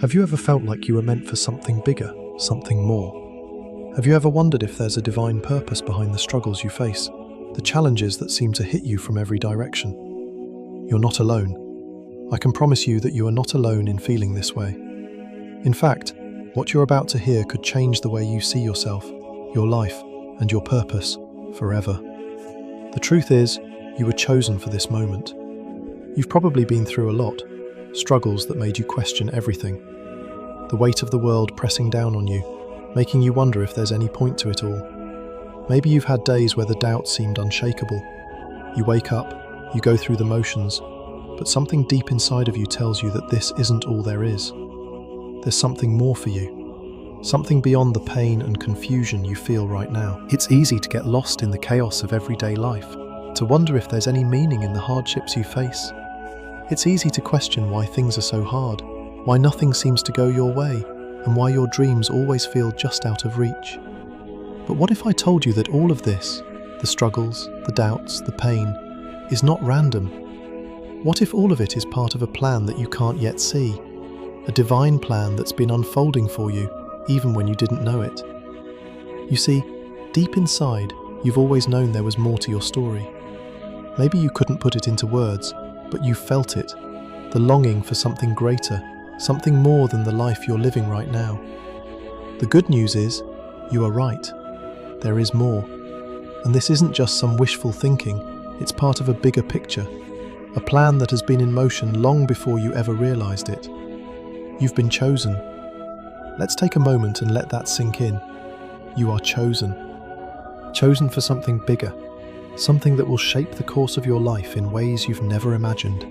Have you ever felt like you were meant for something bigger, something more? Have you ever wondered if there's a divine purpose behind the struggles you face, the challenges that seem to hit you from every direction? You're not alone. I can promise you that you are not alone in feeling this way. In fact, what you're about to hear could change the way you see yourself, your life, and your purpose forever. The truth is, you were chosen for this moment. You've probably been through a lot, struggles that made you question everything. The weight of the world pressing down on you, making you wonder if there's any point to it all. Maybe you've had days where the doubt seemed unshakable. You wake up, you go through the motions, but something deep inside of you tells you that this isn't all there is. There's something more for you, something beyond the pain and confusion you feel right now. It's easy to get lost in the chaos of everyday life, to wonder if there's any meaning in the hardships you face. It's easy to question why things are so hard, why nothing seems to go your way, and why your dreams always feel just out of reach. But what if I told you that all of this, the struggles, the doubts, the pain, is not random? What if all of it is part of a plan that you can't yet see? A divine plan that's been unfolding for you, even when you didn't know it. You see, deep inside, you've always known there was more to your story. Maybe you couldn't put it into words, but you felt it, the longing for something greater, something more than the life you're living right now. The good news is, you are right. There is more. And this isn't just some wishful thinking, it's part of a bigger picture, a plan that has been in motion long before you ever realized it. You've been chosen. Let's take a moment and let that sink in. You are chosen. Chosen for something bigger, something that will shape the course of your life in ways you've never imagined.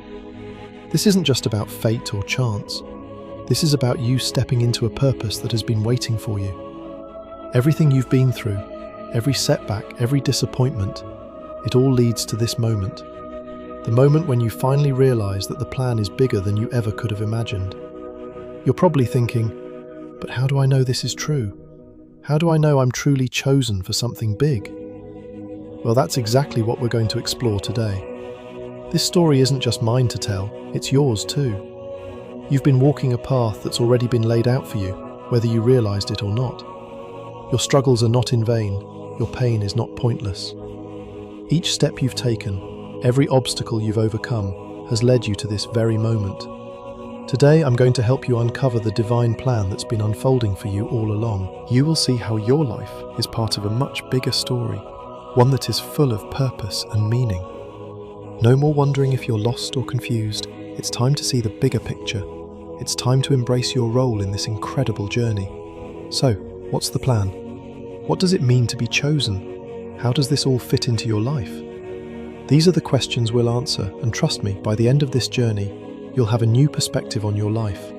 This isn't just about fate or chance. This is about you stepping into a purpose that has been waiting for you. Everything you've been through, every setback, every disappointment, it all leads to this moment. The moment when you finally realize that the plan is bigger than you ever could have imagined. You're probably thinking, but how do I know this is true? How do I know I'm truly chosen for something big? Well, that's exactly what we're going to explore today. This story isn't just mine to tell, it's yours too. You've been walking a path that's already been laid out for you, whether you realized it or not. Your struggles are not in vain, your pain is not pointless. Each step you've taken, every obstacle you've overcome, has led you to this very moment. Today, I'm going to help you uncover the divine plan that's been unfolding for you all along. You will see how your life is part of a much bigger story, one that is full of purpose and meaning. No more wondering if you're lost or confused. It's time to see the bigger picture. It's time to embrace your role in this incredible journey. So, what's the plan? What does it mean to be chosen? How does this all fit into your life? These are the questions we'll answer, and trust me, by the end of this journey, you'll have a new perspective on your life.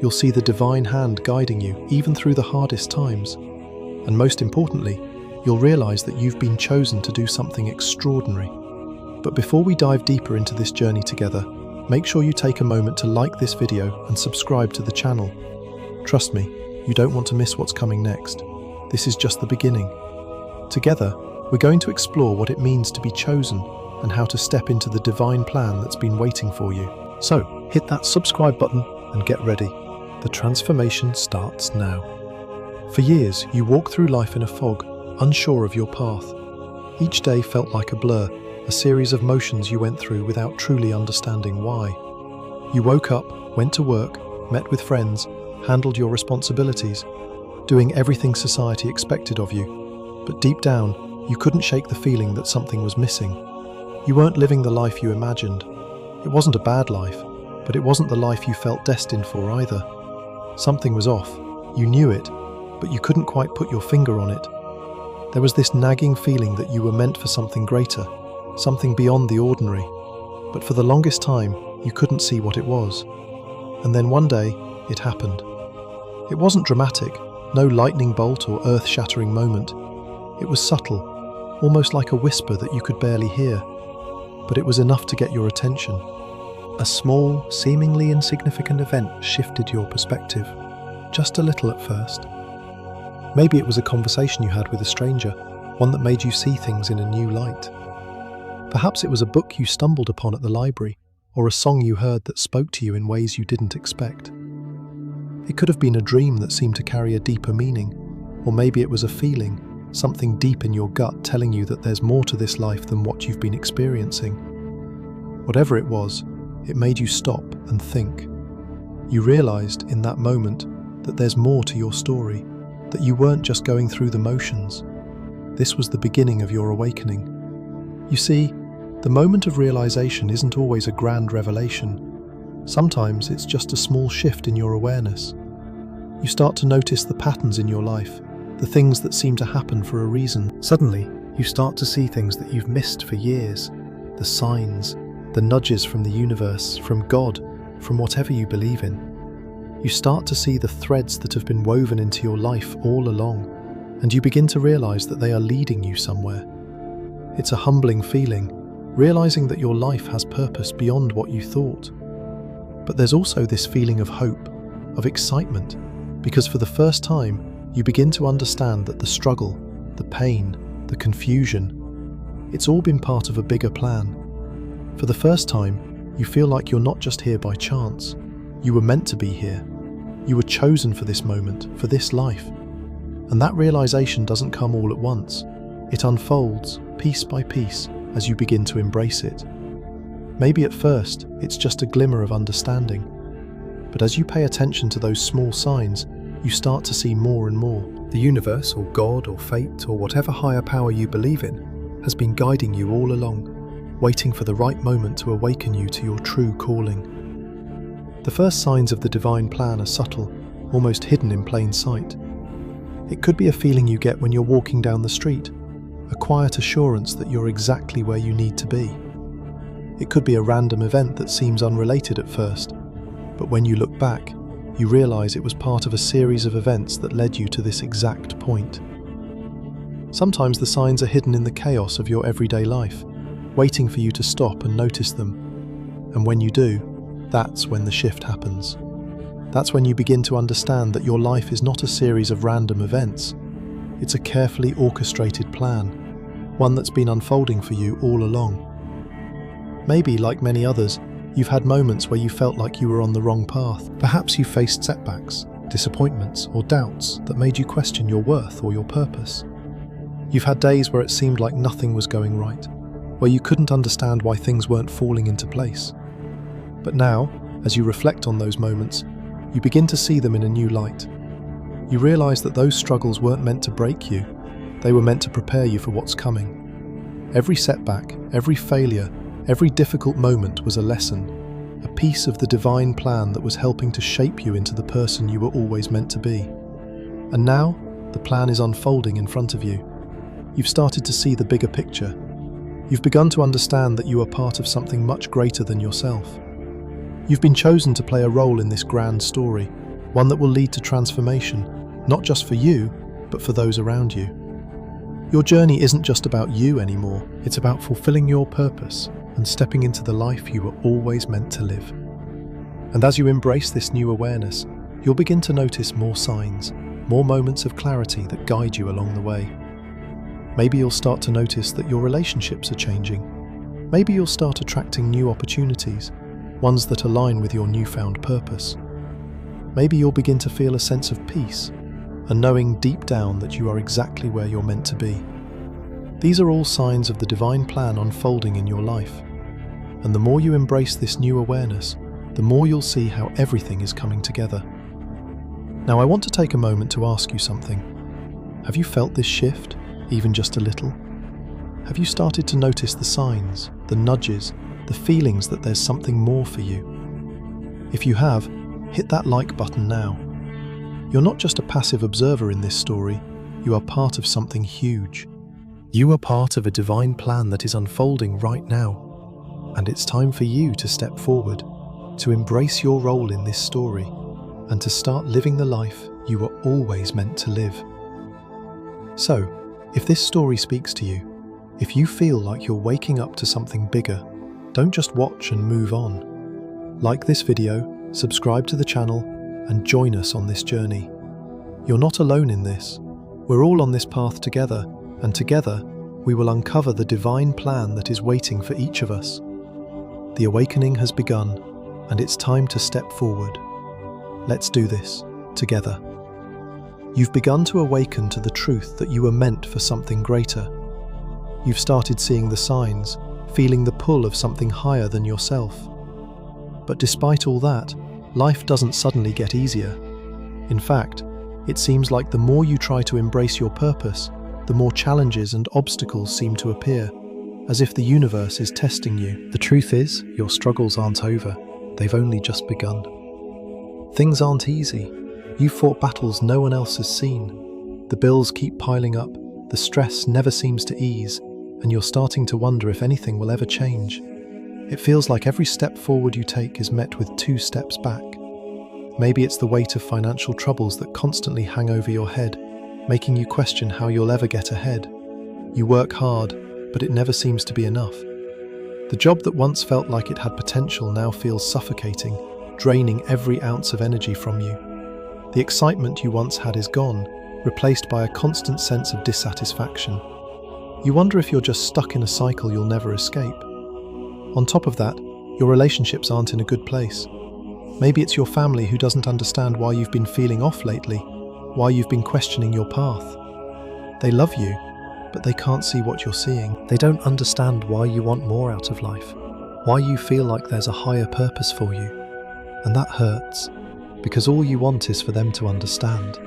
You'll see the divine hand guiding you, even through the hardest times. And most importantly, you'll realize that you've been chosen to do something extraordinary. But before we dive deeper into this journey together, make sure you take a moment to like this video and subscribe to the channel. Trust me, you don't want to miss what's coming next. This is just the beginning. Together, we're going to explore what it means to be chosen and how to step into the divine plan that's been waiting for you. So, hit that subscribe button and get ready. The transformation starts now. For years, you walked through life in a fog, unsure of your path. Each day felt like a blur, a series of motions you went through without truly understanding why. You woke up, went to work, met with friends, handled your responsibilities, doing everything society expected of you. But deep down, you couldn't shake the feeling that something was missing. You weren't living the life you imagined. It wasn't a bad life, but it wasn't the life you felt destined for either. Something was off. You knew it, but you couldn't quite put your finger on it. There was this nagging feeling that you were meant for something greater, something beyond the ordinary. But for the longest time, you couldn't see what it was. And then one day, it happened. It wasn't dramatic, no lightning bolt or earth-shattering moment. It was subtle, almost like a whisper that you could barely hear. But it was enough to get your attention. A small, seemingly insignificant event shifted your perspective, just a little at first. Maybe it was a conversation you had with a stranger, one that made you see things in a new light. Perhaps it was a book you stumbled upon at the library, or a song you heard that spoke to you in ways you didn't expect. It could have been a dream that seemed to carry a deeper meaning, or maybe it was a feeling, something deep in your gut telling you that there's more to this life than what you've been experiencing. Whatever it was, it made you stop and think. You realized in that moment that there's more to your story, that you weren't just going through the motions. This was the beginning of your awakening. You see, the moment of realization isn't always a grand revelation. Sometimes it's just a small shift in your awareness. You start to notice the patterns in your life, the things that seem to happen for a reason. Suddenly, you start to see things that you've missed for years. The signs, the nudges from the universe, from God, from whatever you believe in. You start to see the threads that have been woven into your life all along, and you begin to realize that they are leading you somewhere. It's a humbling feeling, realizing that your life has purpose beyond what you thought. But there's also this feeling of hope, of excitement, because for the first time, you begin to understand that the struggle, the pain, the confusion, it's all been part of a bigger plan. For the first time, you feel like you're not just here by chance. You were meant to be here. You were chosen for this moment, for this life. And that realization doesn't come all at once. It unfolds, piece by piece, as you begin to embrace it. Maybe at first, it's just a glimmer of understanding. But as you pay attention to those small signs, you start to see more and more. The universe, or God, or fate, or whatever higher power you believe in, has been guiding you all along, waiting for the right moment to awaken you to your true calling. The first signs of the divine plan are subtle, almost hidden in plain sight. It could be a feeling you get when you're walking down the street, a quiet assurance that you're exactly where you need to be. It could be a random event that seems unrelated at first, but when you look back, you realize it was part of a series of events that led you to this exact point. Sometimes the signs are hidden in the chaos of your everyday life, waiting for you to stop and notice them. And when you do, that's when the shift happens. That's when you begin to understand that your life is not a series of random events. It's a carefully orchestrated plan, one that's been unfolding for you all along. Maybe, like many others, you've had moments where you felt like you were on the wrong path. Perhaps you faced setbacks, disappointments, or doubts that made you question your worth or your purpose. You've had days where it seemed like nothing was going right, where you couldn't understand why things weren't falling into place. But now, as you reflect on those moments, you begin to see them in a new light. You realize that those struggles weren't meant to break you, they were meant to prepare you for what's coming. Every setback, every failure, every difficult moment was a lesson, a piece of the divine plan that was helping to shape you into the person you were always meant to be. And now, the plan is unfolding in front of you. You've started to see the bigger picture. You've begun to understand that you are part of something much greater than yourself. You've been chosen to play a role in this grand story, one that will lead to transformation, not just for you, but for those around you. Your journey isn't just about you anymore, it's about fulfilling your purpose and stepping into the life you were always meant to live. And as you embrace this new awareness, you'll begin to notice more signs, more moments of clarity that guide you along the way. Maybe you'll start to notice that your relationships are changing. Maybe you'll start attracting new opportunities, ones that align with your newfound purpose. Maybe you'll begin to feel a sense of peace, and knowing deep down that you are exactly where you're meant to be. These are all signs of the divine plan unfolding in your life. And the more you embrace this new awareness, the more you'll see how everything is coming together. Now, I want to take a moment to ask you something. Have you felt this shift, even just a little? Have you started to notice the signs, the nudges, the feelings that there's something more for you? If you have, hit that like button now. You're not just a passive observer in this story, you are part of something huge. You are part of a divine plan that is unfolding right now, and it's time for you to step forward, to embrace your role in this story, and to start living the life you were always meant to live. So, if this story speaks to you, if you feel like you're waking up to something bigger, don't just watch and move on. Like this video, subscribe to the channel, and join us on this journey. You're not alone in this. We're all on this path together, and together, we will uncover the divine plan that is waiting for each of us. The awakening has begun, and it's time to step forward. Let's do this. together. You've begun to awaken to the truth that you were meant for something greater. You've started seeing the signs, feeling the pull of something higher than yourself. But despite all that, life doesn't suddenly get easier. In fact, it seems like the more you try to embrace your purpose, the more challenges and obstacles seem to appear, as if the universe is testing you. The truth is, your struggles aren't over. They've only just begun. Things aren't easy. You've fought battles no one else has seen. The bills keep piling up, the stress never seems to ease, and you're starting to wonder if anything will ever change. It feels like every step forward you take is met with 2 steps back. Maybe it's the weight of financial troubles that constantly hang over your head, making you question how you'll ever get ahead. You work hard, but it never seems to be enough. The job that once felt like it had potential now feels suffocating, draining every ounce of energy from you. The excitement you once had is gone, replaced by a constant sense of dissatisfaction. You wonder if you're just stuck in a cycle you'll never escape. On top of that, your relationships aren't in a good place. Maybe it's your family who doesn't understand why you've been feeling off lately, why you've been questioning your path. They love you, but they can't see what you're seeing. They don't understand why you want more out of life, why you feel like there's a higher purpose for you. And that hurts, because all you want is for them to understand.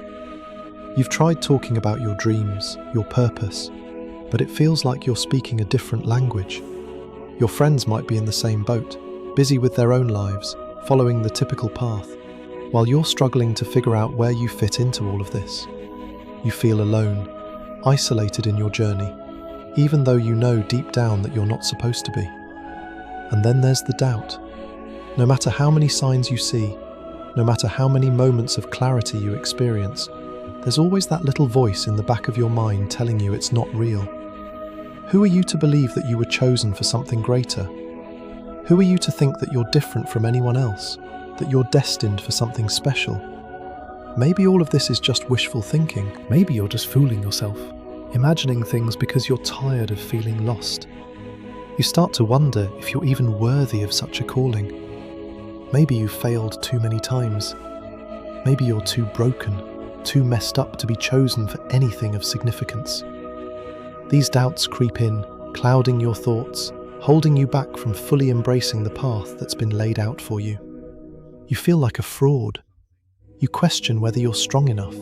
You've tried talking about your dreams, your purpose, but it feels like you're speaking a different language. Your friends might be in the same boat, busy with their own lives, following the typical path, while you're struggling to figure out where you fit into all of this. You feel alone, isolated in your journey, even though you know deep down that you're not supposed to be. And then there's the doubt. No matter how many signs you see, no matter how many moments of clarity you experience, there's always that little voice in the back of your mind telling you it's not real. Who are you to believe that you were chosen for something greater? Who are you to think that you're different from anyone else, that you're destined for something special? Maybe all of this is just wishful thinking. Maybe you're just fooling yourself, imagining things because you're tired of feeling lost. You start to wonder if you're even worthy of such a calling. Maybe you've failed too many times. Maybe you're too broken, too messed up to be chosen for anything of significance. These doubts creep in, clouding your thoughts, holding you back from fully embracing the path that's been laid out for you. You feel like a fraud. You question whether you're strong enough,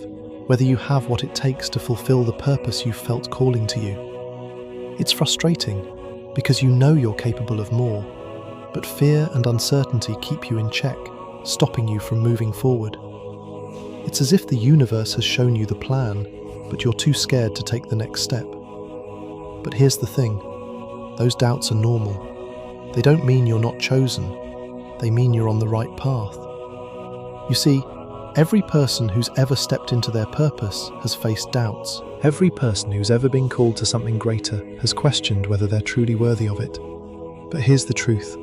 whether you have what it takes to fulfill the purpose you've felt calling to you. It's frustrating, because you know you're capable of more, but fear and uncertainty keep you in check, stopping you from moving forward. It's as if the universe has shown you the plan, but you're too scared to take the next step. But here's the thing, those doubts are normal. They don't mean you're not chosen, they mean you're on the right path. You see, every person who's ever stepped into their purpose has faced doubts. Every person who's ever been called to something greater has questioned whether they're truly worthy of it. But here's the truth,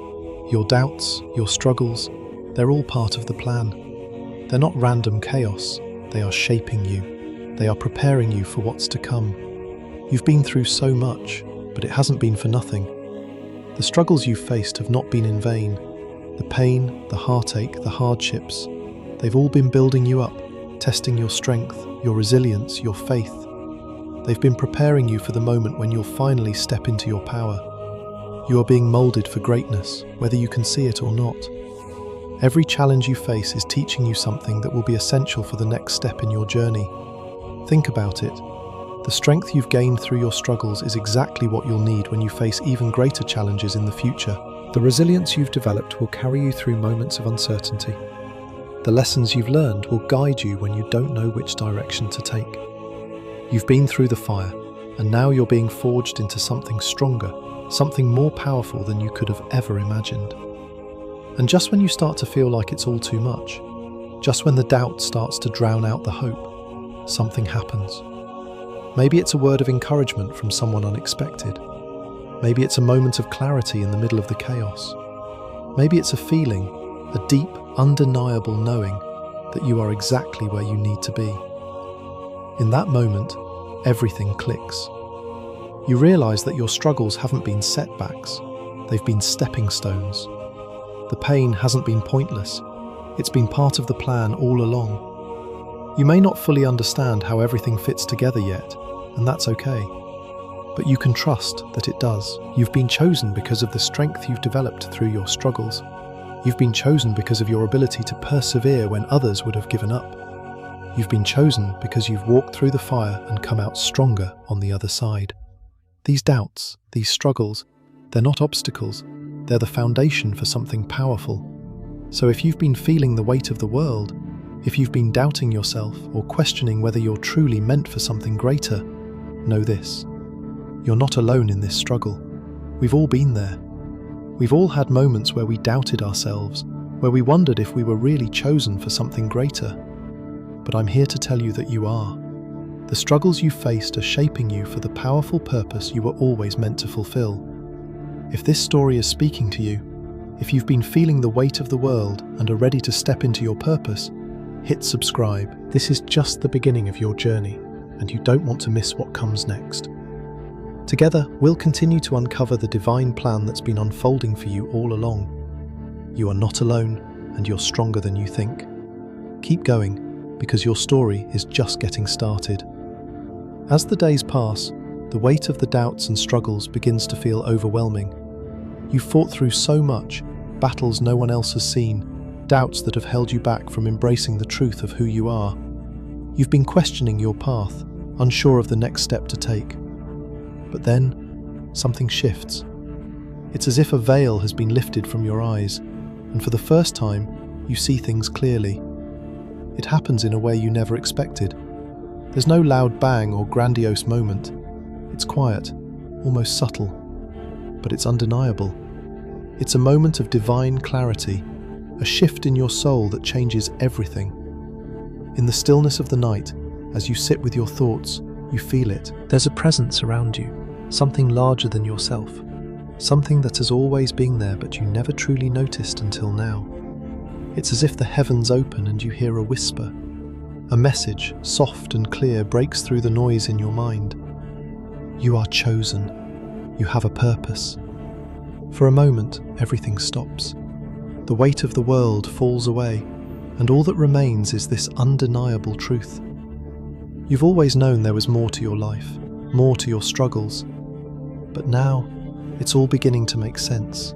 your doubts, your struggles, they're all part of the plan. They're not random chaos, they are shaping you. They are preparing you for what's to come. You've been through so much, but it hasn't been for nothing. The struggles you've faced have not been in vain. The pain, the heartache, the hardships, they've all been building you up, testing your strength, your resilience, your faith. They've been preparing you for the moment when you'll finally step into your power. You are being molded for greatness, whether you can see it or not. Every challenge you face is teaching you something that will be essential for the next step in your journey. Think about it. The strength you've gained through your struggles is exactly what you'll need when you face even greater challenges in the future. The resilience you've developed will carry you through moments of uncertainty. The lessons you've learned will guide you when you don't know which direction to take. You've been through the fire, and now you're being forged into something stronger, something more powerful than you could have ever imagined. And just when you start to feel like it's all too much, just when the doubt starts to drown out the hope, something happens. Maybe it's a word of encouragement from someone unexpected. Maybe it's a moment of clarity in the middle of the chaos. Maybe it's a feeling, a deep, undeniable knowing that you are exactly where you need to be. In that moment, everything clicks. You realize that your struggles haven't been setbacks, they've been stepping stones. The pain hasn't been pointless, it's been part of the plan all along. You may not fully understand how everything fits together yet, and that's okay. But you can trust that it does. You've been chosen because of the strength you've developed through your struggles. You've been chosen because of your ability to persevere when others would have given up. You've been chosen because you've walked through the fire and come out stronger on the other side. These doubts, these struggles, they're not obstacles. They're the foundation for something powerful. So if you've been feeling the weight of the world, if you've been doubting yourself or questioning whether you're truly meant for something greater, know this. You're not alone in this struggle. We've all been there. We've all had moments where we doubted ourselves, where we wondered if we were really chosen for something greater. But I'm here to tell you that you are. The struggles you faced are shaping you for the powerful purpose you were always meant to fulfill. If this story is speaking to you, if you've been feeling the weight of the world and are ready to step into your purpose, hit subscribe. This is just the beginning of your journey, and you don't want to miss what comes next. Together, we'll continue to uncover the divine plan that's been unfolding for you all along. You are not alone, and you're stronger than you think. Keep going, because your story is just getting started. As the days pass, the weight of the doubts and struggles begins to feel overwhelming. You've fought through so much, battles no one else has seen, doubts that have held you back from embracing the truth of who you are. You've been questioning your path, unsure of the next step to take. But then, something shifts. It's as if a veil has been lifted from your eyes, and for the first time, you see things clearly. It happens in a way you never expected. There's no loud bang or grandiose moment. It's quiet, almost subtle, but it's undeniable. It's a moment of divine clarity, a shift in your soul that changes everything. In the stillness of the night, as you sit with your thoughts, you feel it. There's a presence around you, something larger than yourself, something that has always been there but you never truly noticed until now. It's as if the heavens open and you hear a whisper. A message, soft and clear, breaks through the noise in your mind. You are chosen. You have a purpose. For a moment, everything stops. The weight of the world falls away, and all that remains is this undeniable truth. You've always known there was more to your life, more to your struggles. But now, it's all beginning to make sense.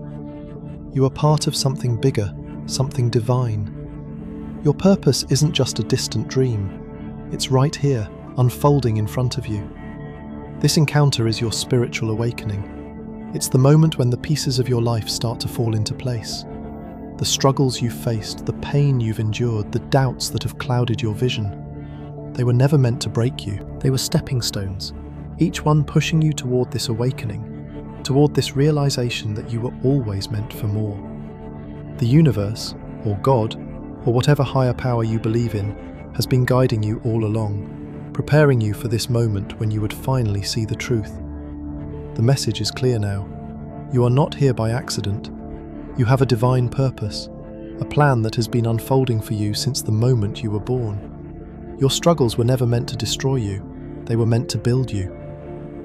You are part of something bigger, something divine. Your purpose isn't just a distant dream. It's right here, unfolding in front of you. This encounter is your spiritual awakening. It's the moment when the pieces of your life start to fall into place. The struggles you've faced, the pain you've endured, the doubts that have clouded your vision. They were never meant to break you. They were stepping stones, each one pushing you toward this awakening, toward this realization that you were always meant for more. The universe, or God, or whatever higher power you believe in, has been guiding you all along, preparing you for this moment when you would finally see the truth. The message is clear now. You are not here by accident. You have a divine purpose, a plan that has been unfolding for you since the moment you were born. Your struggles were never meant to destroy you, they were meant to build you.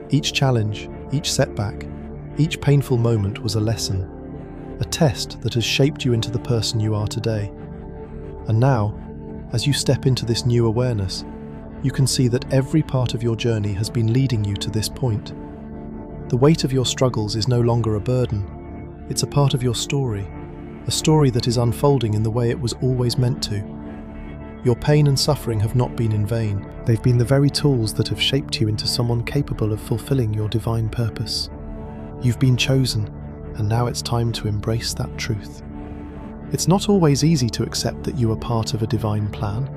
Each challenge, each setback, each painful moment was a lesson, a test that has shaped you into the person you are today. And now, as you step into this new awareness, you can see that every part of your journey has been leading you to this point. The weight of your struggles is no longer a burden. It's a part of your story, a story that is unfolding in the way it was always meant to. Your pain and suffering have not been in vain. They've been the very tools that have shaped you into someone capable of fulfilling your divine purpose. You've been chosen, and now it's time to embrace that truth. It's not always easy to accept that you are part of a divine plan.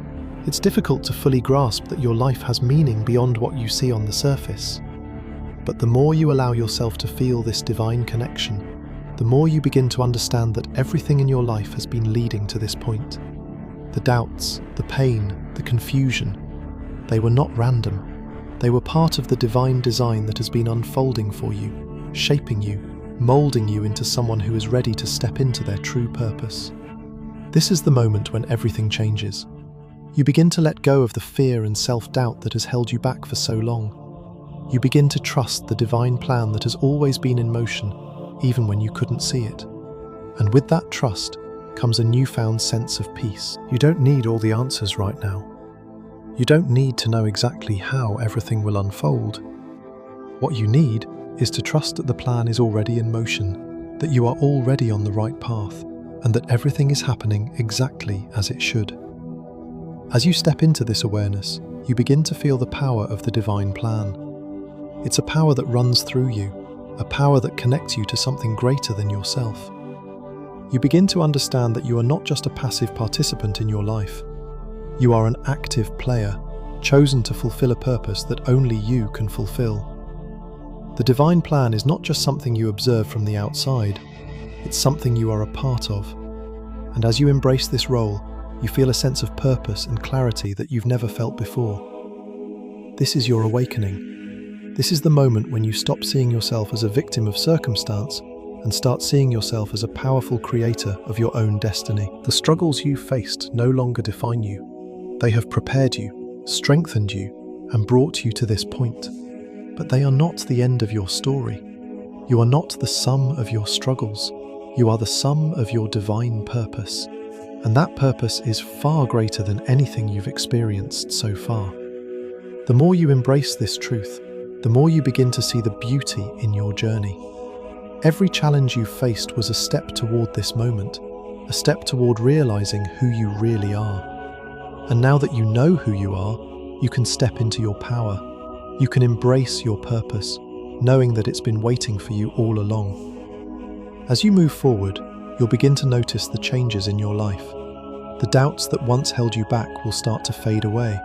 It's difficult to fully grasp that your life has meaning beyond what you see on the surface. But the more you allow yourself to feel this divine connection, the more you begin to understand that everything in your life has been leading to this point. The doubts, the pain, the confusion, they were not random. They were part of the divine design that has been unfolding for you, shaping you, molding you into someone who is ready to step into their true purpose. This is the moment when everything changes. You begin to let go of the fear and self-doubt that has held you back for so long. You begin to trust the divine plan that has always been in motion, even when you couldn't see it. And with that trust comes a newfound sense of peace. You don't need all the answers right now. You don't need to know exactly how everything will unfold. What you need is to trust that the plan is already in motion, that you are already on the right path, and that everything is happening exactly as it should. As you step into this awareness, you begin to feel the power of the divine plan. It's a power that runs through you, a power that connects you to something greater than yourself. You begin to understand that you are not just a passive participant in your life. You are an active player, chosen to fulfill a purpose that only you can fulfill. The divine plan is not just something you observe from the outside, it's something you are a part of. And as you embrace this role, you feel a sense of purpose and clarity that you've never felt before. This is your awakening. This is the moment when you stop seeing yourself as a victim of circumstance and start seeing yourself as a powerful creator of your own destiny. The struggles you faced no longer define you. They have prepared you, strengthened you, and brought you to this point. But they are not the end of your story. You are not the sum of your struggles. You are the sum of your divine purpose. And that purpose is far greater than anything you've experienced so far. The more you embrace this truth, the more you begin to see the beauty in your journey. Every challenge you faced was a step toward this moment, a step toward realizing who you really are. And now that you know who you are, you can step into your power. You can embrace your purpose, knowing that it's been waiting for you all along. As you move forward, you'll begin to notice the changes in your life. The doubts that once held you back will start to fade away.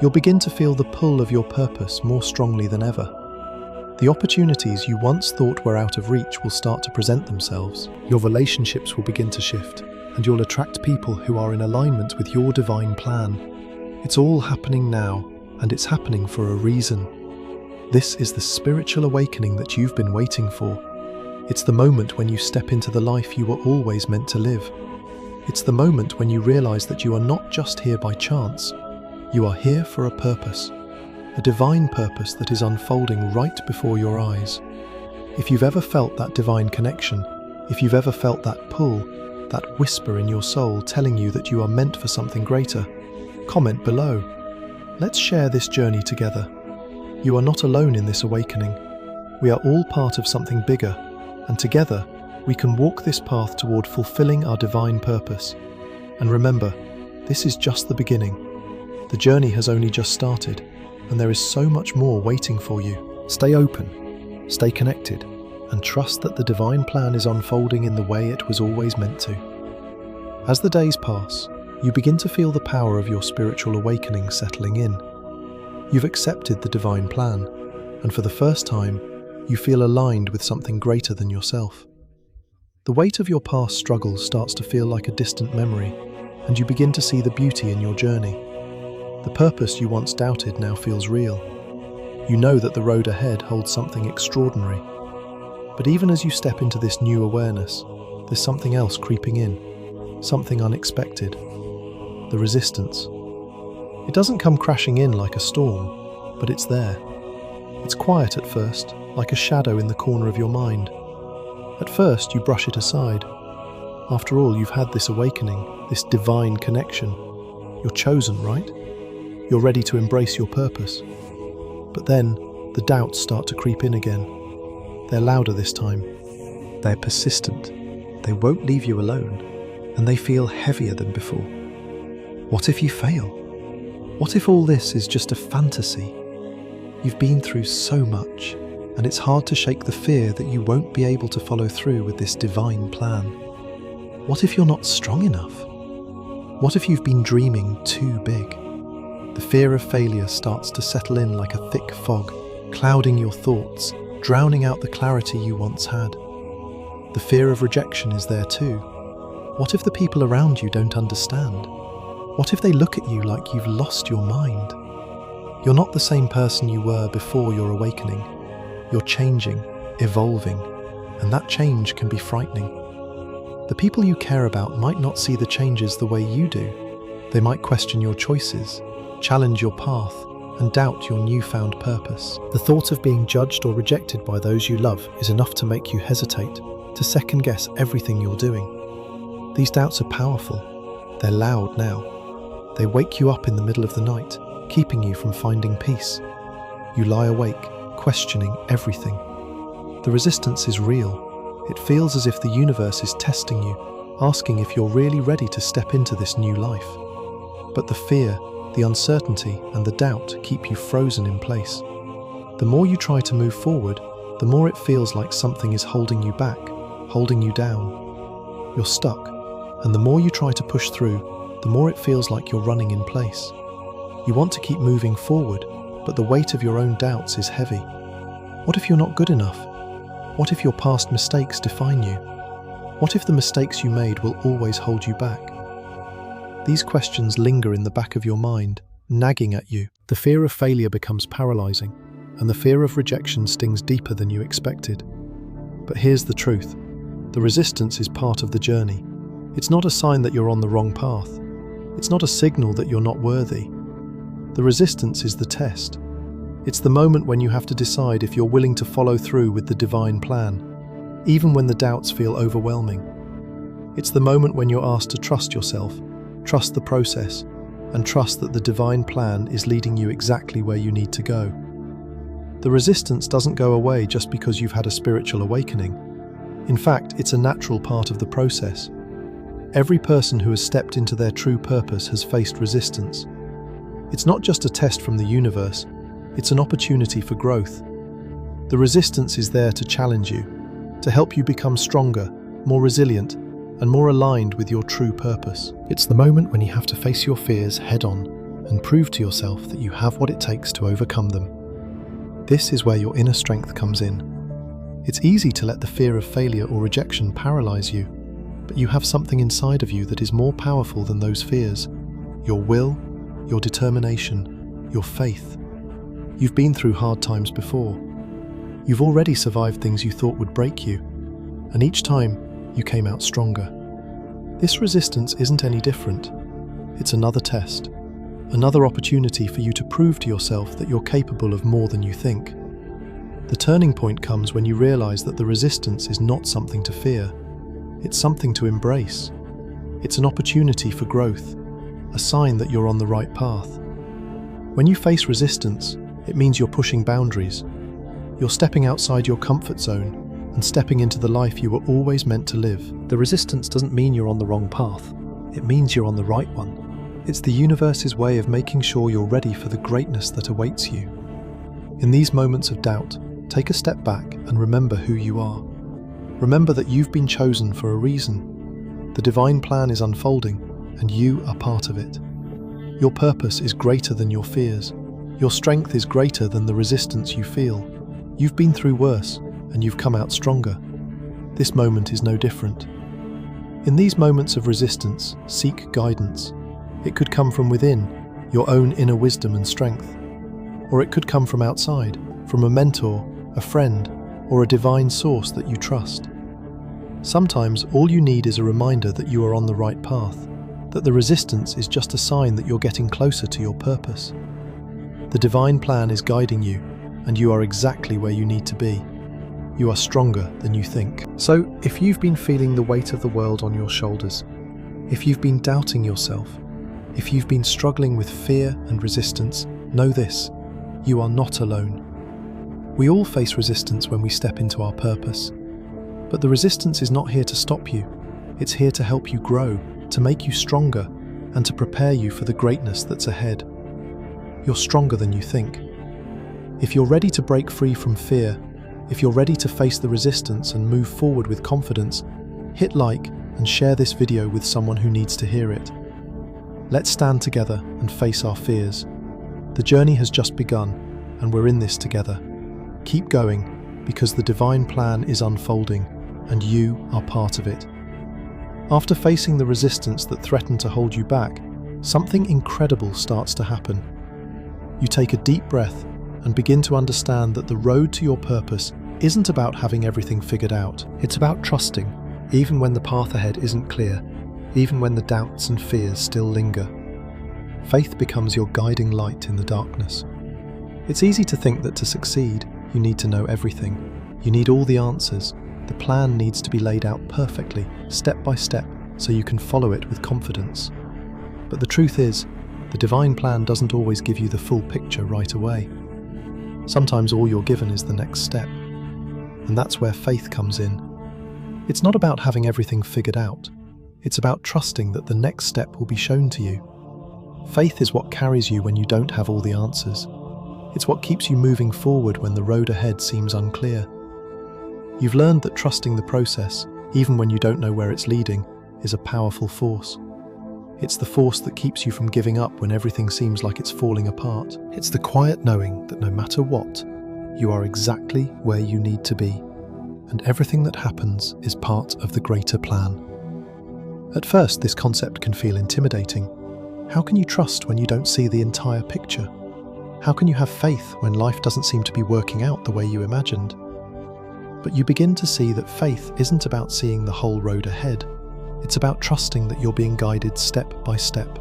You'll begin to feel the pull of your purpose more strongly than ever. The opportunities you once thought were out of reach will start to present themselves. Your relationships will begin to shift, and you'll attract people who are in alignment with your divine plan. It's all happening now, and it's happening for a reason. This is the spiritual awakening that you've been waiting for. It's the moment when you step into the life you were always meant to live. It's the moment when you realize that you are not just here by chance. You are here for a purpose, a divine purpose that is unfolding right before your eyes. If you've ever felt that divine connection, if you've ever felt that pull, that whisper in your soul telling you that you are meant for something greater, comment below. Let's share this journey together. You are not alone in this awakening. We are all part of something bigger, and together we can walk this path toward fulfilling our divine purpose. And remember, this is just the beginning. The journey has only just started, and there is so much more waiting for you. Stay open, stay connected, and trust that the divine plan is unfolding in the way it was always meant to. As the days pass, you begin to feel the power of your spiritual awakening settling in. You've accepted the divine plan, and for the first time, you feel aligned with something greater than yourself. The weight of your past struggles starts to feel like a distant memory, and you begin to see the beauty in your journey. The purpose you once doubted now feels real. You know that the road ahead holds something extraordinary. But even as you step into this new awareness, there's something else creeping in, something unexpected. The resistance. It doesn't come crashing in like a storm, but it's there. It's quiet at first, like a shadow in the corner of your mind. At first, you brush it aside. After all, you've had this awakening, this divine connection. You're chosen, right? You're ready to embrace your purpose. But then, the doubts start to creep in again. They're louder this time. They're persistent. They won't leave you alone, and they feel heavier than before. What if you fail? What if all this is just a fantasy? You've been through so much, and it's hard to shake the fear that you won't be able to follow through with this divine plan. What if you're not strong enough? What if you've been dreaming too big? The fear of failure starts to settle in like a thick fog, clouding your thoughts, drowning out the clarity you once had. The fear of rejection is there too. What if the people around you don't understand? What if they look at you like you've lost your mind? You're not the same person you were before your awakening. You're changing, evolving, and that change can be frightening. The people you care about might not see the changes the way you do. They might question your choices, challenge your path, and doubt your newfound purpose. The thought of being judged or rejected by those you love is enough to make you hesitate, to second-guess everything you're doing. These doubts are powerful. They're loud now. They wake you up in the middle of the night, keeping you from finding peace. You lie awake, questioning everything. The resistance is real. It feels as if the universe is testing you, asking if you're really ready to step into this new life. But the fear, the uncertainty, and the doubt keep you frozen in place. The more you try to move forward, the more it feels like something is holding you back, holding you down. You're stuck, and the more you try to push through, the more it feels like you're running in place. You want to keep moving forward, but the weight of your own doubts is heavy. What if you're not good enough? What if your past mistakes define you? What if the mistakes you made will always hold you back? These questions linger in the back of your mind, nagging at you. The fear of failure becomes paralyzing, and the fear of rejection stings deeper than you expected. But here's the truth. The resistance is part of the journey. It's not a sign that you're on the wrong path. It's not a signal that you're not worthy. The resistance is the test. It's the moment when you have to decide if you're willing to follow through with the divine plan, even when the doubts feel overwhelming. It's the moment when you're asked to trust yourself, trust the process, and trust that the divine plan is leading you exactly where you need to go. The resistance doesn't go away just because you've had a spiritual awakening. In fact, it's a natural part of the process. Every person who has stepped into their true purpose has faced resistance. It's not just a test from the universe, it's an opportunity for growth. The resistance is there to challenge you, to help you become stronger, more resilient, and more aligned with your true purpose. It's the moment when you have to face your fears head-on and prove to yourself that you have what it takes to overcome them. This is where your inner strength comes in. It's easy to let the fear of failure or rejection paralyze you, but you have something inside of you that is more powerful than those fears. Your will, your determination, your faith. You've been through hard times before. You've already survived things you thought would break you, and each time you came out stronger. This resistance isn't any different. It's another test, another opportunity for you to prove to yourself that you're capable of more than you think. The turning point comes when you realize that the resistance is not something to fear. It's something to embrace. It's an opportunity for growth, a sign that you're on the right path. When you face resistance, it means you're pushing boundaries. You're stepping outside your comfort zone and stepping into the life you were always meant to live. The resistance doesn't mean you're on the wrong path. It means you're on the right one. It's the universe's way of making sure you're ready for the greatness that awaits you. In these moments of doubt, take a step back and remember who you are. Remember that you've been chosen for a reason. The divine plan is unfolding, and you are part of it. Your purpose is greater than your fears. Your strength is greater than the resistance you feel. You've been through worse, and you've come out stronger. This moment is no different. In these moments of resistance, seek guidance. It could come from within, your own inner wisdom and strength. Or it could come from outside, from a mentor, a friend, or a divine source that you trust. Sometimes all you need is a reminder that you are on the right path, that the resistance is just a sign that you're getting closer to your purpose. The divine plan is guiding you, and you are exactly where you need to be. You are stronger than you think. So, if you've been feeling the weight of the world on your shoulders, if you've been doubting yourself, if you've been struggling with fear and resistance, know this: you are not alone. We all face resistance when we step into our purpose. But the resistance is not here to stop you. It's here to help you grow, to make you stronger, and to prepare you for the greatness that's ahead. You're stronger than you think. If you're ready to break free from fear, if you're ready to face the resistance and move forward with confidence, hit like and share this video with someone who needs to hear it. Let's stand together and face our fears. The journey has just begun, and we're in this together. Keep going, because the divine plan is unfolding, and you are part of it. After facing the resistance that threatened to hold you back, something incredible starts to happen. You take a deep breath and begin to understand that the road to your purpose isn't about having everything figured out. It's about trusting, even when the path ahead isn't clear, even when the doubts and fears still linger. Faith becomes your guiding light in the darkness. It's easy to think that to succeed, you need to know everything. You need all the answers. The plan needs to be laid out perfectly, step by step, so you can follow it with confidence. But the truth is, the The divine plan doesn't always give you the full picture right away. Sometimes all you're given is the next step. And that's where faith comes in. It's not about having everything figured out. It's about trusting that the next step will be shown to you. Faith is what carries you when you don't have all the answers. It's what keeps you moving forward when the road ahead seems unclear. You've learned that trusting the process, even when you don't know where it's leading, is a powerful force. It's the force that keeps you from giving up when everything seems like it's falling apart. It's the quiet knowing that no matter what, you are exactly where you need to be, and everything that happens is part of the greater plan. At first, this concept can feel intimidating. How can you trust when you don't see the entire picture? How can you have faith when life doesn't seem to be working out the way you imagined? But you begin to see that faith isn't about seeing the whole road ahead. It's about trusting that you're being guided step by step.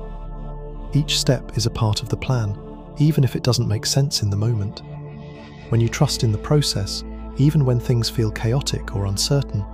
Each step is a part of the plan, even if it doesn't make sense in the moment. When you trust in the process, even when things feel chaotic or uncertain,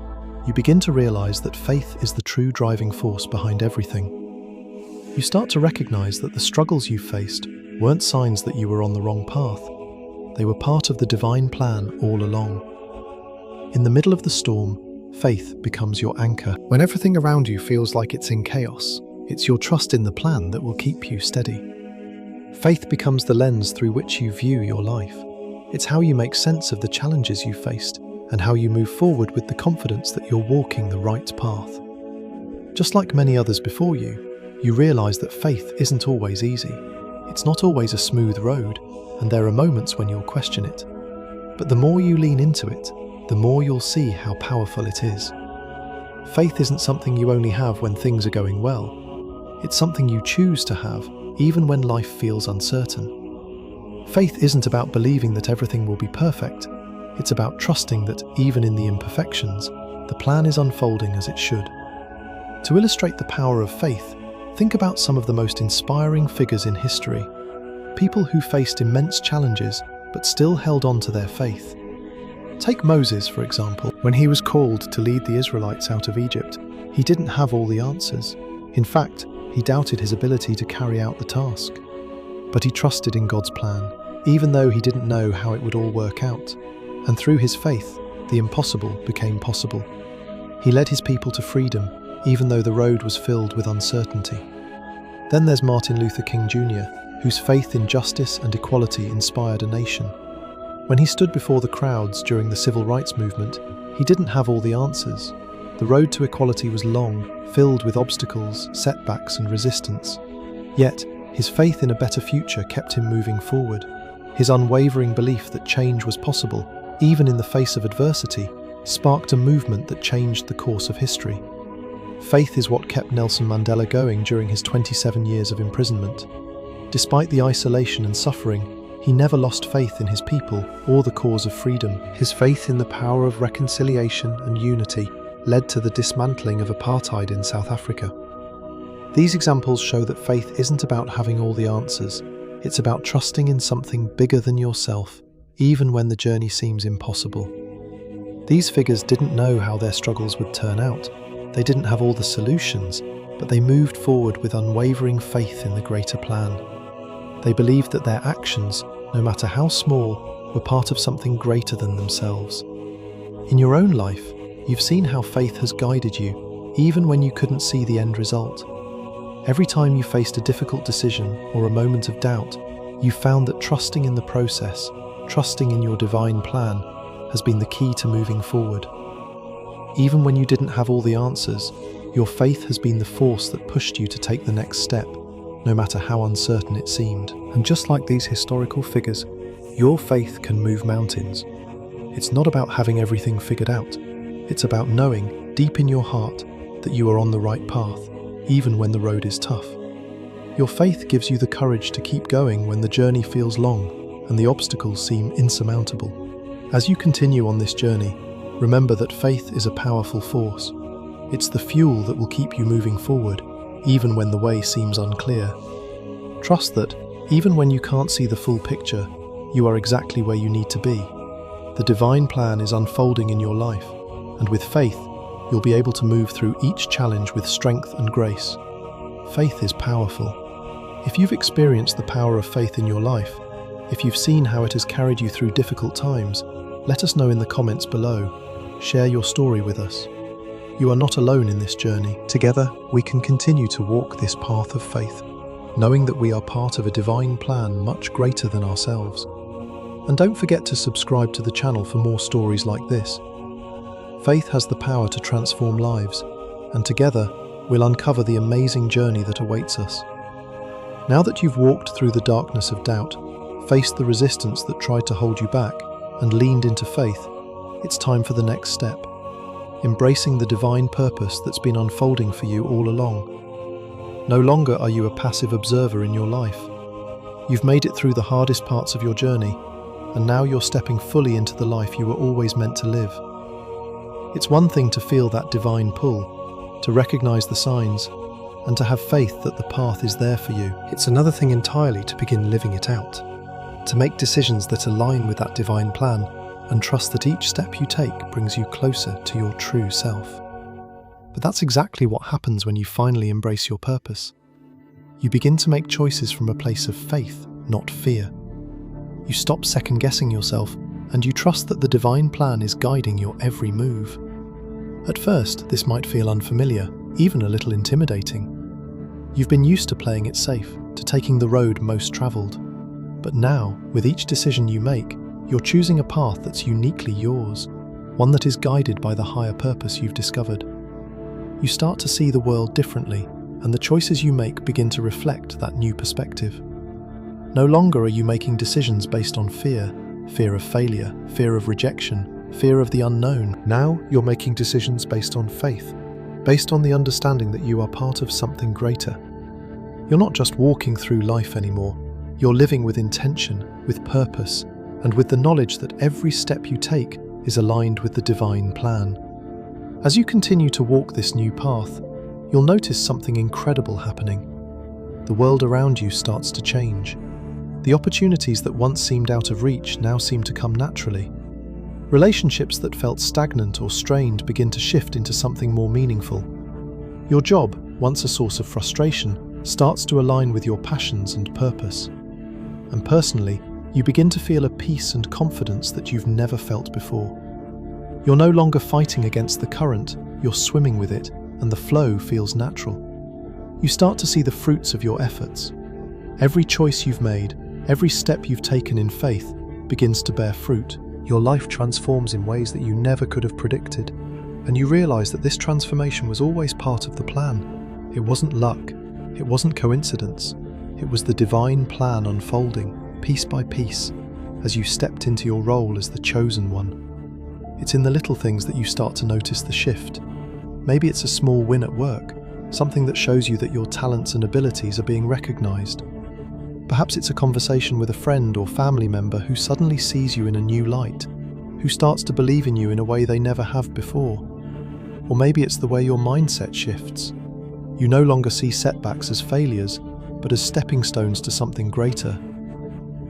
you begin to realize that faith is the true driving force behind everything. You start to recognize that the struggles you faced weren't signs that you were on the wrong path. They were part of the divine plan all along. In the middle of the storm, faith becomes your anchor. When everything around you feels like it's in chaos, it's your trust in the plan that will keep you steady. Faith becomes the lens through which you view your life. It's how you make sense of the challenges you faced and how you move forward with the confidence that you're walking the right path. Just like many others before you, you realize that faith isn't always easy. It's not always a smooth road, and there are moments when you'll question it. But the more you lean into it, the more you'll see how powerful it is. Faith isn't something you only have when things are going well. It's something you choose to have, even when life feels uncertain. Faith isn't about believing that everything will be perfect. It's about trusting that, even in the imperfections, the plan is unfolding as it should. To illustrate the power of faith, think about some of the most inspiring figures in history. People who faced immense challenges, but still held on to their faith. Take Moses, for example. When he was called to lead the Israelites out of Egypt, he didn't have all the answers. In fact, he doubted his ability to carry out the task. But he trusted in God's plan, even though he didn't know how it would all work out. And through his faith, the impossible became possible. He led his people to freedom, even though the road was filled with uncertainty. Then there's Martin Luther King Jr., whose faith in justice and equality inspired a nation. When he stood before the crowds during the civil rights movement, he didn't have all the answers. The road to equality was long, filled with obstacles, setbacks, and resistance. Yet, his faith in a better future kept him moving forward. His unwavering belief that change was possible, even in the face of adversity, sparked a movement that changed the course of history. Faith is what kept Nelson Mandela going during his 27 years of imprisonment. Despite the isolation and suffering, he never lost faith in his people or the cause of freedom. His faith in the power of reconciliation and unity led to the dismantling of apartheid in South Africa. These examples show that faith isn't about having all the answers. It's about trusting in something bigger than yourself, even when the journey seems impossible. These figures didn't know how their struggles would turn out. They didn't have all the solutions, but they moved forward with unwavering faith in the greater plan. They believed that their actions, no matter how small, were part of something greater than themselves. In your own life, you've seen how faith has guided you, even when you couldn't see the end result. Every time you faced a difficult decision or a moment of doubt, you found that trusting in the process, trusting in your divine plan, has been the key to moving forward. Even when you didn't have all the answers, your faith has been the force that pushed you to take the next step, no matter how uncertain it seemed. And just like these historical figures, your faith can move mountains. It's not about having everything figured out. It's about knowing, deep in your heart, that you are on the right path, even when the road is tough. Your faith gives you the courage to keep going when the journey feels long and the obstacles seem insurmountable. As you continue on this journey, remember that faith is a powerful force. It's the fuel that will keep you moving forward, even when the way seems unclear. Trust that, even when you can't see the full picture, you are exactly where you need to be. The divine plan is unfolding in your life, and with faith, you'll be able to move through each challenge with strength and grace. Faith is powerful. If you've experienced the power of faith in your life, if you've seen how it has carried you through difficult times, let us know in the comments below. Share your story with us. You are not alone in this journey. Together, we can continue to walk this path of faith, knowing that we are part of a divine plan much greater than ourselves. And don't forget to subscribe to the channel for more stories like this. Faith has the power to transform lives, and together, we'll uncover the amazing journey that awaits us. Now that you've walked through the darkness of doubt, faced the resistance that tried to hold you back, and leaned into faith, it's time for the next step. Embracing the divine purpose that's been unfolding for you all along. No longer are you a passive observer in your life. You've made it through the hardest parts of your journey, and now you're stepping fully into the life you were always meant to live. It's one thing to feel that divine pull, to recognize the signs, and to have faith that the path is there for you. It's another thing entirely to begin living it out, to make decisions that align with that divine plan, and trust that each step you take brings you closer to your true self. But that's exactly what happens when you finally embrace your purpose. You begin to make choices from a place of faith, not fear. You stop second-guessing yourself, and you trust that the divine plan is guiding your every move. At first, this might feel unfamiliar, even a little intimidating. You've been used to playing it safe, to taking the road most traveled. But now, with each decision you make, you're choosing a path that's uniquely yours, one that is guided by the higher purpose you've discovered. You start to see the world differently, and the choices you make begin to reflect that new perspective. No longer are you making decisions based on fear of failure, fear of rejection, fear of the unknown. Now you're making decisions based on faith, based on the understanding that you are part of something greater. You're not just walking through life anymore, you're living with intention, with purpose, and with the knowledge that every step you take is aligned with the divine plan. As you continue to walk this new path, you'll notice something incredible happening. The world around you starts to change. The opportunities that once seemed out of reach now seem to come naturally. Relationships that felt stagnant or strained begin to shift into something more meaningful. Your job, once a source of frustration, starts to align with your passions and purpose. And personally, you begin to feel a peace and confidence that you've never felt before. You're no longer fighting against the current, you're swimming with it, and the flow feels natural. You start to see the fruits of your efforts. Every choice you've made, every step you've taken in faith, begins to bear fruit. Your life transforms in ways that you never could have predicted, and you realize that this transformation was always part of the plan. It wasn't luck, it wasn't coincidence, it was the divine plan unfolding, piece by piece, as you stepped into your role as the chosen one. It's in the little things that you start to notice the shift. Maybe it's a small win at work, something that shows you that your talents and abilities are being recognized. Perhaps it's a conversation with a friend or family member who suddenly sees you in a new light, who starts to believe in you in a way they never have before. Or maybe it's the way your mindset shifts. You no longer see setbacks as failures, but as stepping stones to something greater.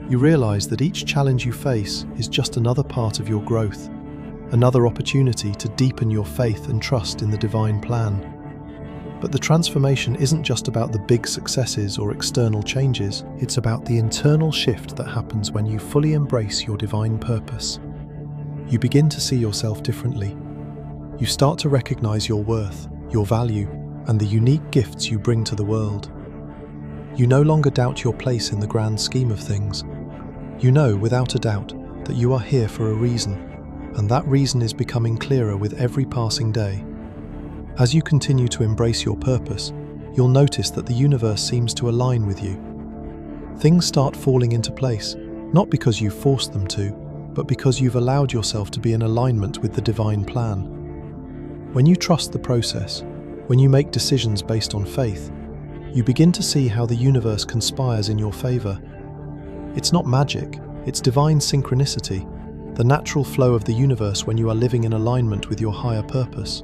You realize that each challenge you face is just another part of your growth, another opportunity to deepen your faith and trust in the divine plan. But the transformation isn't just about the big successes or external changes, it's about the internal shift that happens when you fully embrace your divine purpose. You begin to see yourself differently. You start to recognize your worth, your value, and the unique gifts you bring to the world. You no longer doubt your place in the grand scheme of things. You know, without a doubt, that you are here for a reason, and that reason is becoming clearer with every passing day. As you continue to embrace your purpose, you'll notice that the universe seems to align with you. Things start falling into place, not because you forced them to, but because you've allowed yourself to be in alignment with the divine plan. When you trust the process, when you make decisions based on faith, you begin to see how the universe conspires in your favor. It's not magic, it's divine synchronicity, the natural flow of the universe when you are living in alignment with your higher purpose.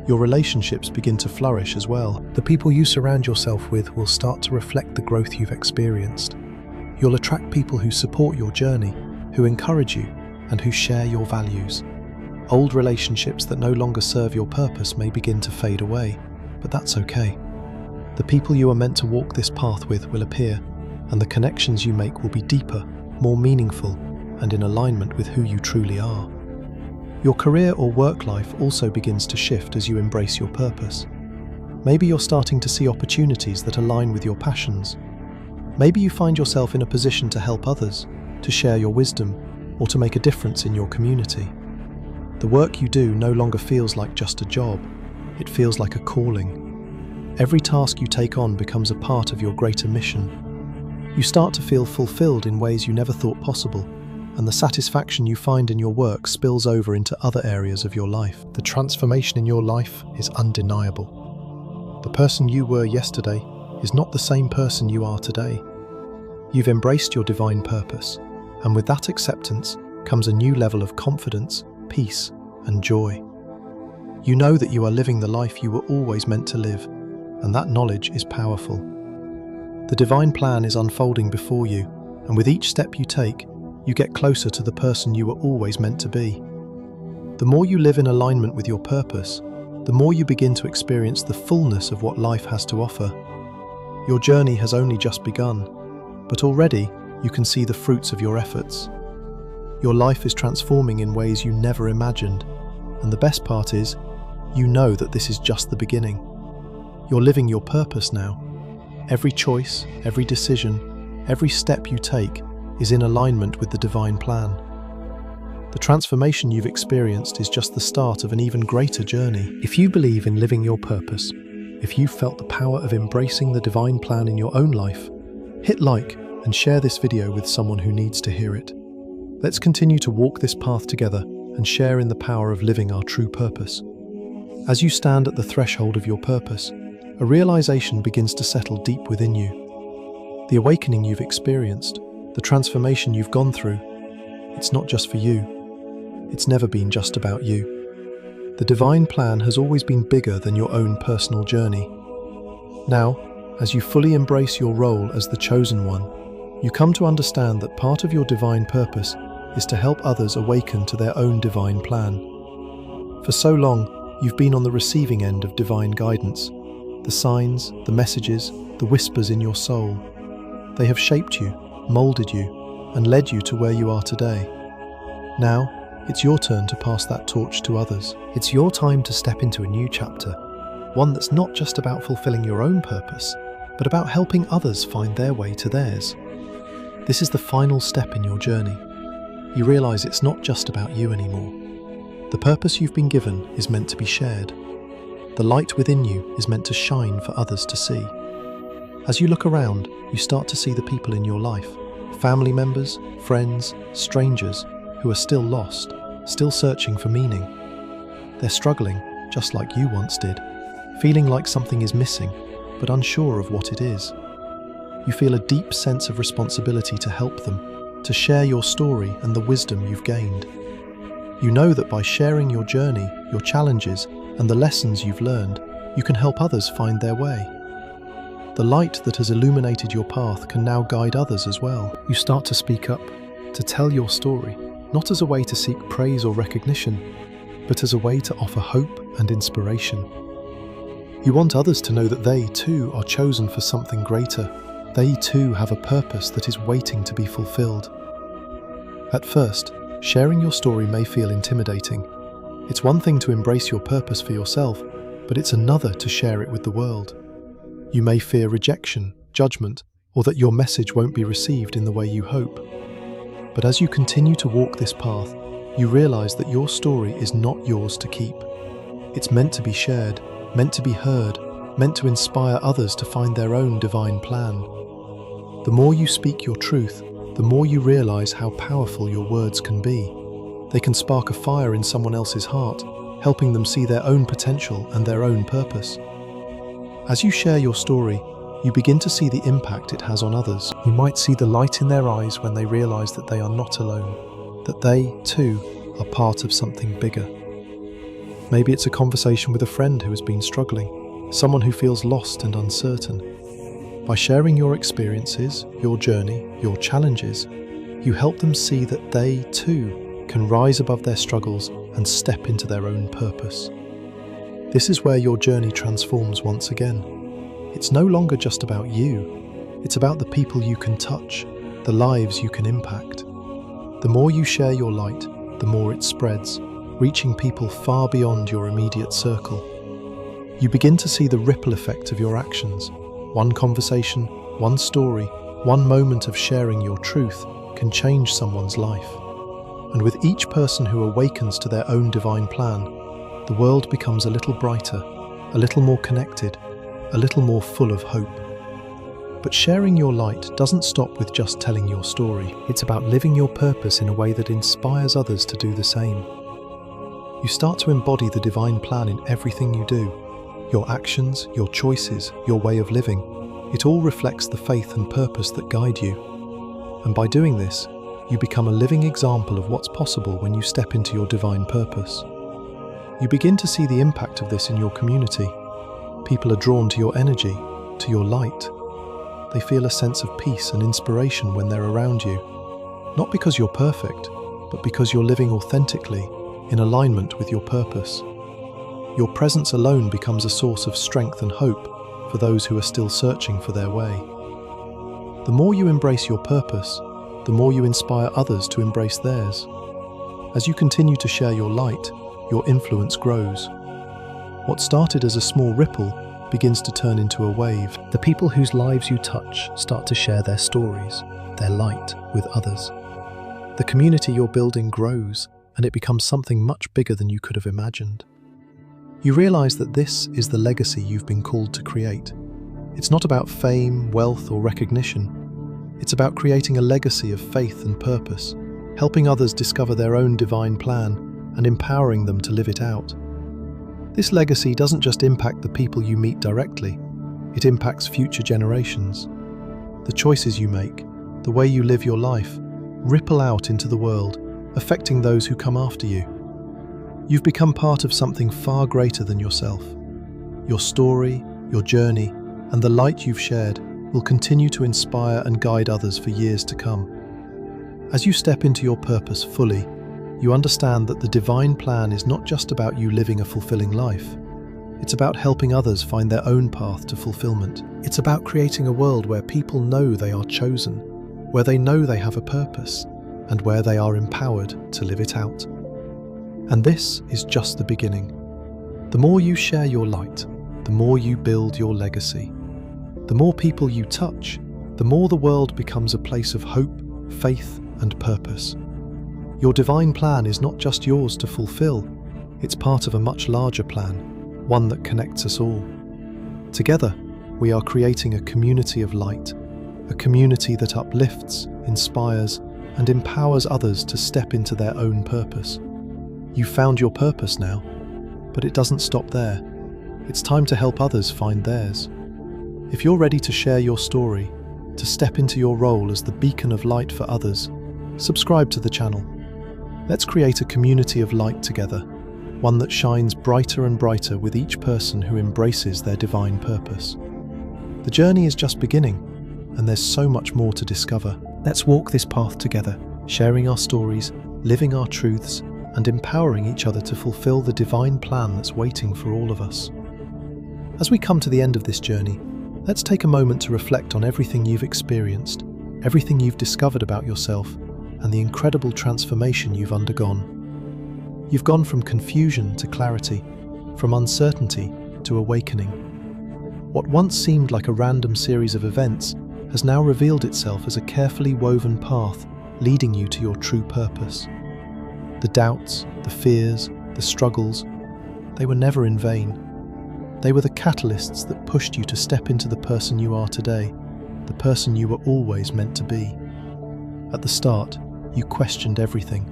Your relationships begin to flourish as well. The people you surround yourself with will start to reflect the growth you've experienced. You'll attract people who support your journey, who encourage you, and who share your values. Old relationships that no longer serve your purpose may begin to fade away, but that's okay. The people you are meant to walk this path with will appear, and the connections you make will be deeper, more meaningful, and in alignment with who you truly are. Your career or work life also begins to shift as you embrace your purpose. Maybe you're starting to see opportunities that align with your passions. Maybe you find yourself in a position to help others, to share your wisdom, or to make a difference in your community. The work you do no longer feels like just a job. It feels like a calling. Every task you take on becomes a part of your greater mission. You start to feel fulfilled in ways you never thought possible, and the satisfaction you find in your work spills over into other areas of your life. The transformation in your life is undeniable. The person you were yesterday is not the same person you are today. You've embraced your divine purpose, and with that acceptance comes a new level of confidence, peace, and joy. You know that you are living the life you were always meant to live, and that knowledge is powerful. The divine plan is unfolding before you, and with each step you take, you get closer to the person you were always meant to be. The more you live in alignment with your purpose, the more you begin to experience the fullness of what life has to offer. Your journey has only just begun, but already you can see the fruits of your efforts. Your life is transforming in ways you never imagined, and the best part is, you know that this is just the beginning. You're living your purpose now. Every choice, every decision, every step you take is in alignment with the divine plan. The transformation you've experienced is just the start of an even greater journey. If you believe in living your purpose, if you've felt the power of embracing the divine plan in your own life, hit like and share this video with someone who needs to hear it. Let's continue to walk this path together and share in the power of living our true purpose. As you stand at the threshold of your purpose, a realization begins to settle deep within you. The awakening you've experienced, the transformation you've gone through, it's not just for you. It's never been just about you. The divine plan has always been bigger than your own personal journey. Now, as you fully embrace your role as the chosen one, you come to understand that part of your divine purpose is to help others awaken to their own divine plan. For so long, you've been on the receiving end of divine guidance. The signs, the messages, the whispers in your soul. They have shaped you, molded you, and led you to where you are today. Now, it's your turn to pass that torch to others. It's your time to step into a new chapter, one that's not just about fulfilling your own purpose, but about helping others find their way to theirs. This is the final step in your journey. You realize it's not just about you anymore. The purpose you've been given is meant to be shared. The light within you is meant to shine for others to see. As you look around, you start to see the people in your life, family members, friends, strangers, who are still lost, still searching for meaning. They're struggling, just like you once did, feeling like something is missing, but unsure of what it is. You feel a deep sense of responsibility to help them, to share your story and the wisdom you've gained. You know that by sharing your journey, your challenges, and the lessons you've learned, you can help others find their way. The light that has illuminated your path can now guide others as well. You start to speak up, to tell your story, not as a way to seek praise or recognition, but as a way to offer hope and inspiration. You want others to know that they too are chosen for something greater. They too have a purpose that is waiting to be fulfilled. At first, sharing your story may feel intimidating. It's one thing to embrace your purpose for yourself, but it's another to share it with the world. You may fear rejection, judgment, or that your message won't be received in the way you hope. But as you continue to walk this path, you realize that your story is not yours to keep. It's meant to be shared, meant to be heard, meant to inspire others to find their own divine plan. The more you speak your truth, the more you realize how powerful your words can be. They can spark a fire in someone else's heart, helping them see their own potential and their own purpose. As you share your story, you begin to see the impact it has on others. You might see the light in their eyes when they realize that they are not alone, that they, too, are part of something bigger. Maybe it's a conversation with a friend who has been struggling, someone who feels lost and uncertain. By sharing your experiences, your journey, your challenges, you help them see that they, too, can rise above their struggles and step into their own purpose. This is where your journey transforms once again. It's no longer just about you. It's about the people you can touch, the lives you can impact. The more you share your light, the more it spreads, reaching people far beyond your immediate circle. You begin to see the ripple effect of your actions. One conversation, one story, one moment of sharing your truth can change someone's life. And with each person who awakens to their own divine plan, the world becomes a little brighter, a little more connected, a little more full of hope. But sharing your light doesn't stop with just telling your story. It's about living your purpose in a way that inspires others to do the same. You start to embody the divine plan in everything you do. Your actions, your choices, your way of living. It all reflects the faith and purpose that guide you. And by doing this, you become a living example of what's possible when you step into your divine purpose. You begin to see the impact of this in your community. People are drawn to your energy, to your light. They feel a sense of peace and inspiration when they're around you. Not because you're perfect, but because you're living authentically, in alignment with your purpose. Your presence alone becomes a source of strength and hope for those who are still searching for their way. The more you embrace your purpose, the more you inspire others to embrace theirs. As you continue to share your light, your influence grows. What started as a small ripple begins to turn into a wave. The people whose lives you touch start to share their stories, their light with others. The community you're building grows, and it becomes something much bigger than you could have imagined. You realize that this is the legacy you've been called to create. It's not about fame, wealth, or recognition. It's about creating a legacy of faith and purpose, helping others discover their own divine plan, and empowering them to live it out. This legacy doesn't just impact the people you meet directly, it impacts future generations. The choices you make, the way you live your life, ripple out into the world, affecting those who come after you. You've become part of something far greater than yourself. Your story, your journey, and the light you've shared will continue to inspire and guide others for years to come. As you step into your purpose fully, you understand that the divine plan is not just about you living a fulfilling life. It's about helping others find their own path to fulfillment. It's about creating a world where people know they are chosen, where they know they have a purpose, and where they are empowered to live it out. And this is just the beginning. The more you share your light, the more you build your legacy. The more people you touch, the more the world becomes a place of hope, faith, and purpose. Your divine plan is not just yours to fulfill, it's part of a much larger plan, one that connects us all. Together, we are creating a community of light, a community that uplifts, inspires, and empowers others to step into their own purpose. You've found your purpose now, but it doesn't stop there. It's time to help others find theirs. If you're ready to share your story, to step into your role as the beacon of light for others, subscribe to the channel. Let's create a community of light together, one that shines brighter and brighter with each person who embraces their divine purpose. The journey is just beginning, and there's so much more to discover. Let's walk this path together, sharing our stories, living our truths, and empowering each other to fulfill the divine plan that's waiting for all of us. As we come to the end of this journey, let's take a moment to reflect on everything you've experienced, everything you've discovered about yourself, and the incredible transformation you've undergone. You've gone from confusion to clarity, from uncertainty to awakening. What once seemed like a random series of events has now revealed itself as a carefully woven path leading you to your true purpose. The doubts, the fears, the struggles, they were never in vain. They were the catalysts that pushed you to step into the person you are today, the person you were always meant to be. At the start, you questioned everything.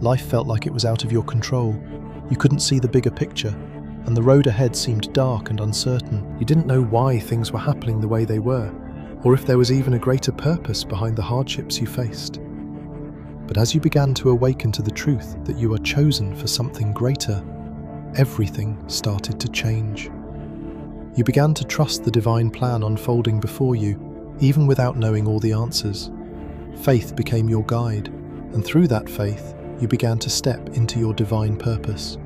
Life felt like it was out of your control. You couldn't see the bigger picture, and the road ahead seemed dark and uncertain. You didn't know why things were happening the way they were, or if there was even a greater purpose behind the hardships you faced. But as you began to awaken to the truth that you are chosen for something greater, everything started to change. You began to trust the divine plan unfolding before you, even without knowing all the answers. Faith became your guide, and through that faith, you began to step into your divine purpose.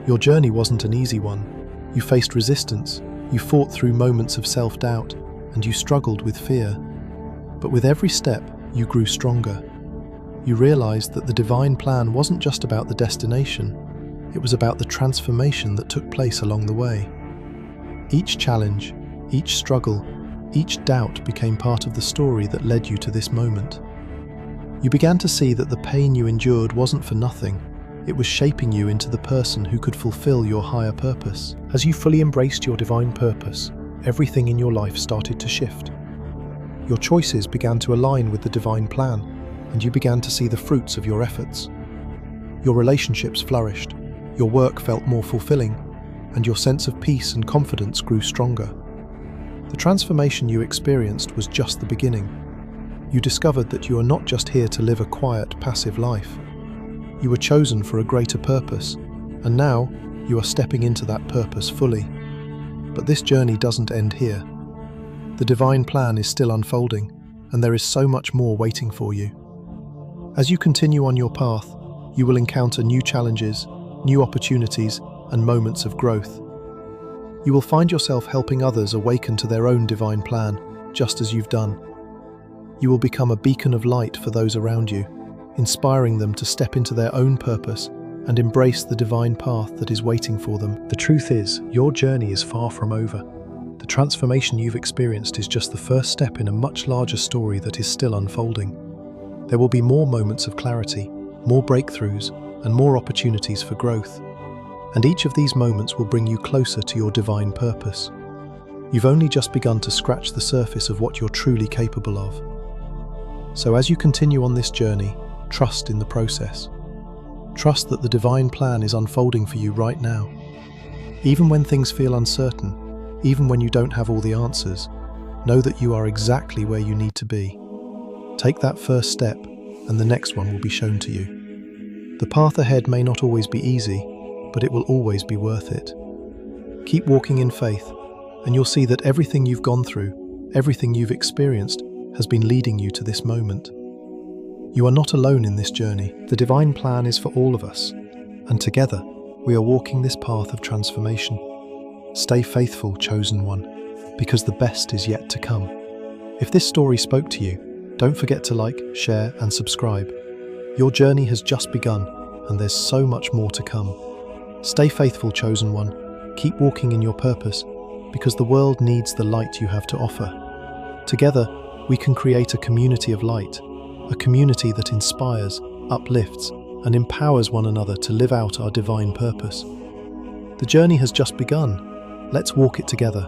Your journey wasn't an easy one. You faced resistance, You fought through moments of self-doubt, and you struggled with fear. But with every step, you grew stronger. You realized that the divine plan wasn't just about the destination, it was about the transformation that took place along the way. Each challenge, each struggle, each doubt became part of the story that led you to this moment. You began to see that the pain you endured wasn't for nothing. It was shaping you into the person who could fulfill your higher purpose. As you fully embraced your divine purpose, everything in your life started to shift. Your choices began to align with the divine plan, and you began to see the fruits of your efforts. Your relationships flourished, your work felt more fulfilling, and your sense of peace and confidence grew stronger. The transformation you experienced was just the beginning. You discovered that you are not just here to live a quiet, passive life. You were chosen for a greater purpose, and now you are stepping into that purpose fully. But this journey doesn't end here. The divine plan is still unfolding, and there is so much more waiting for you. As you continue on your path, you will encounter new challenges, new opportunities, and moments of growth. You will find yourself helping others awaken to their own divine plan, just as you've done. You will become a beacon of light for those around you, inspiring them to step into their own purpose and embrace the divine path that is waiting for them. The truth is, your journey is far from over. The transformation you've experienced is just the first step in a much larger story that is still unfolding. There will be more moments of clarity, more breakthroughs, and more opportunities for growth. And each of these moments will bring you closer to your divine purpose. You've only just begun to scratch the surface of what you're truly capable of. So as you continue on this journey, trust in the process. Trust that the divine plan is unfolding for you right now. Even when things feel uncertain, even when you don't have all the answers, know that you are exactly where you need to be. Take that first step, and the next one will be shown to you. The path ahead may not always be easy, but it will always be worth it. Keep walking in faith, and you'll see that everything you've gone through, everything you've experienced, has been leading you to this moment. You are not alone in this journey. The divine plan is for all of us, and together we are walking this path of transformation. Stay faithful, chosen one, because the best is yet to come. If this story spoke to you, don't forget to like, share, and subscribe. Your journey has just begun, and there's so much more to come. Stay faithful, chosen one. Keep walking in your purpose, because the world needs the light you have to offer. Together, we can create a community of light, a community that inspires, uplifts, and empowers one another to live out our divine purpose. The journey has just begun. Let's walk it together.